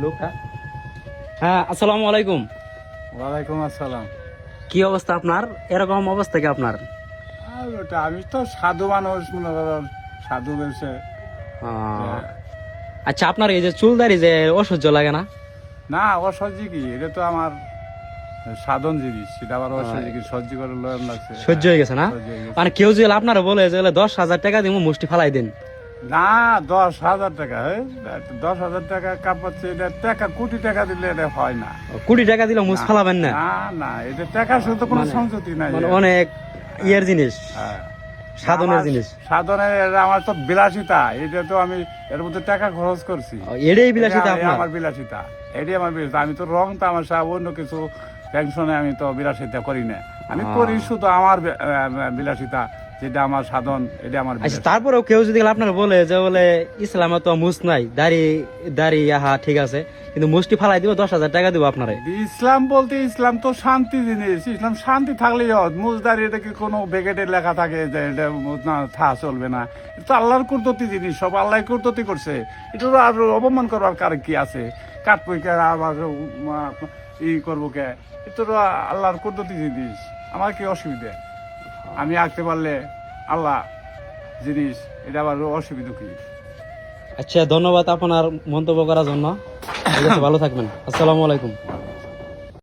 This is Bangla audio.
লোকটা। হ্যাঁ, আসসালামু আলাইকুম। ওয়ালাইকুম আসসালাম। কি অবস্থা আপনার? এরকম অবস্থা কি আপনার? আর ওটা আমি তো সাধু মানুষ, মনে করো সাধু বেশে। আচ্ছা, আপনার এই যে চুলদারি যে অসহ্য লাগে না? না, অসহ্য কি, এটা তো আমার সাধন জিনিস, সেটা আবার অসহ্য কি, সহ্য করে লয়ন লাগছে। সহ্য হয়ে গেছে না? সহ্য হয়ে গেছে। মানে কেউ যদি আপনারা বলে যে 10,000 টাকা দিব মুষ্টি ফালাই দিন। না, 10,000 টাকা, 10,000 টাকা কাপাচ্ছে, এটা টাকা কোটি টাকা দিলে এটা হয় না। কোটি টাকা দিলে মুছ ফালাবেন না? না না, এটা টাকার সাথে কোনো সংযুক্তি নাই। মানে অনেক ইয়ের জিনিস, হ্যাঁ, সাধনের জিনিস। সাধনের আমার তো বিলাসিতা, এটা তো আমি এর মধ্যে টাকা খরচ করছি। এটাই বিলাসিতা আপনার? আমার বিলাসিতা, এটাই আমার বিলাসিতা। আমি তো রং তামাশা অন্য কিছু টেনশনে আমি তো বিলাসিতা করি না। আমি করি শুধু আমার বিলাসিতা, যেটা আমার সাধন, এটা আমার আচ্ছা, বিলাসিতা। তারপরেও কেউ যদি আপনার বলে যে বলে ইসলামে তো মুছ নাই, দাড়ি দাড়ি আহা ঠিক আছে, কিন্তু মুষ্টি ফালাই দিব 10,000 টাকা দিব আপনারে। ইসলাম বলতে, ইসলাম তো শান্তি জিনিস। ইসলাম শান্তি থাকলেই হয়। মুজদারি এটা কি কোনো ব্যাকেটে লেখা থাকে যে এটা না থা চলবে না? এটা তো আল্লাহর কুদরতি জিনিস, সব আল্লাহ কুদরতি করছে। এটা তো আর অপমান করবার কার কি আছে? কাটবই কে, আবার ই করবো কে? এটা তো আল্লাহর কুদরতি জিনিস। আমার কি অসুবিধা? আমি আঁকতে পারলে আল্লাহ জিনিস, এটা আবার অসুবিধা কি? আচ্ছা, ধন্যবাদ আপনার মন্তব্য করার জন্য। ঠিক আছে, ভালো থাকবেন। আসসালামু আলাইকুম।